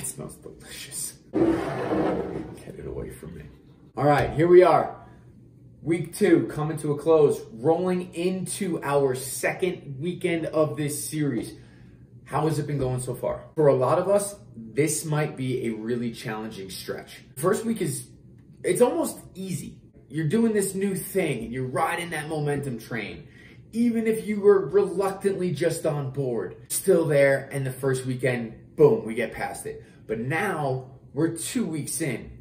That smells delicious. Get it away from me. All right, here we are. Week 2 coming to a close, rolling into our second weekend of this series. How has it been going so far? For a lot of us, this might be a really challenging stretch. First week it's almost easy. You're doing this new thing and you're riding that momentum train. Even if you were reluctantly just on board, still there, and the first weekend, boom, we get past it. But now we're 2 weeks in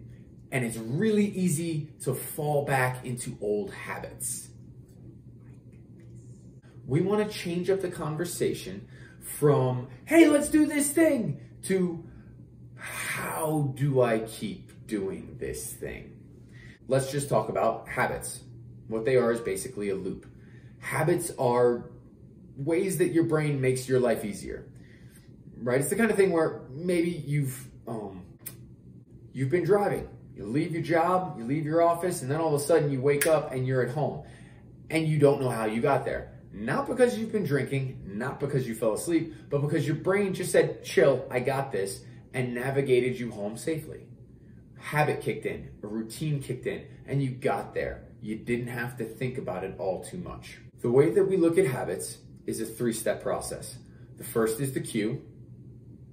and it's really easy to fall back into old habits. We want to change up the conversation from, hey, let's do this thing, to how do I keep doing this thing? Let's just talk about habits. What they are is basically a loop. Habits are ways that your brain makes your life easier, right? It's the kind of thing where maybe you've been driving. You leave your job, you leave your office, and then all of a sudden you wake up and you're at home and you don't know how you got there. Not because you've been drinking, not because you fell asleep, but because your brain just said, chill, I got this, and navigated you home safely. Habit kicked in, a routine kicked in, and you got there. You didn't have to think about it all too much. The way that we look at habits is a 3-step process. The first is the cue,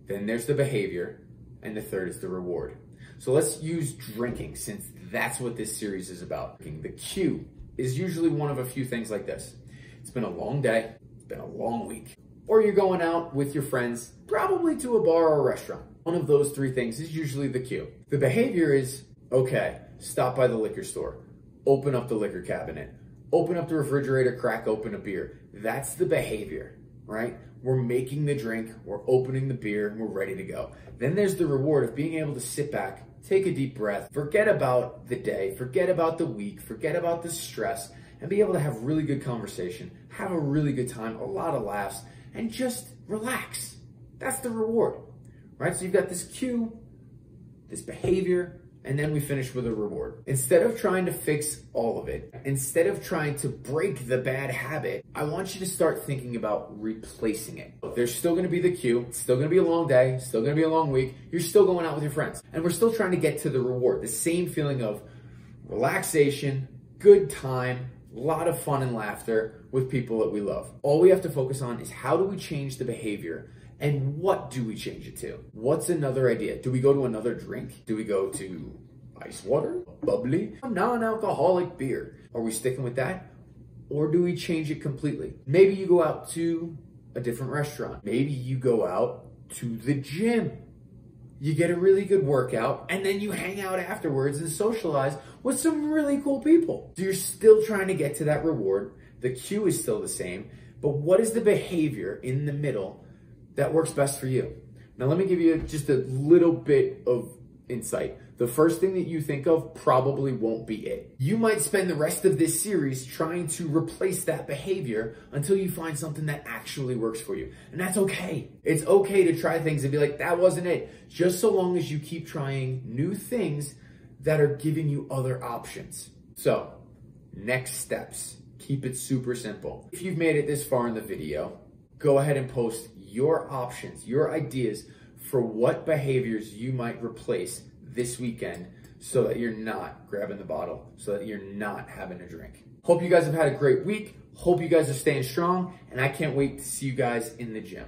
then there's the behavior, and the third is the reward. So let's use drinking, since that's what this series is about. The cue is usually one of a few things like this. It's been a long day, it's been a long week, or you're going out with your friends, probably to a bar or a restaurant. One of those 3 things is usually the cue. The behavior is, okay, stop by the liquor store, open up the liquor cabinet, open up the refrigerator, crack open a beer. That's the behavior, right? We're making the drink, we're opening the beer, and we're ready to go. Then there's the reward of being able to sit back, take a deep breath, forget about the day, forget about the week, forget about the stress, and be able to have really good conversation, have a really good time, a lot of laughs, and just relax. That's the reward, right? So you've got this cue, this behavior, and then we finish with a reward. Instead of trying to fix all of it, instead of trying to break the bad habit, I want you to start thinking about replacing it. There's still gonna be the cue, it's still gonna be a long day, still gonna be a long week, you're still going out with your friends, and we're still trying to get to the reward, the same feeling of relaxation, good time, a lot of fun and laughter with people that we love. All we have to focus on is how do we change the behavior, and what do we change it to? What's another idea? Do we go to another drink? Do we go to ice water, bubbly, non-alcoholic beer? Are we sticking with that? Or do we change it completely? Maybe you go out to a different restaurant. Maybe you go out to the gym. You get a really good workout, and then you hang out afterwards and socialize with some really cool people. So you're still trying to get to that reward. The cue is still the same, but what is the behavior in the middle that works best for you? Now, let me give you just a little bit of insight. The first thing that you think of probably won't be it. You might spend the rest of this series trying to replace that behavior until you find something that actually works for you. And that's okay. It's okay to try things and be like, that wasn't it. Just so long as you keep trying new things that are giving you other options. So, next steps. Keep it super simple. If you've made it this far in the video, go ahead and post your options, your ideas for what behaviors you might replace this weekend so that you're not grabbing the bottle, so that you're not having a drink. Hope you guys have had a great week. Hope you guys are staying strong, and I can't wait to see you guys in the gym.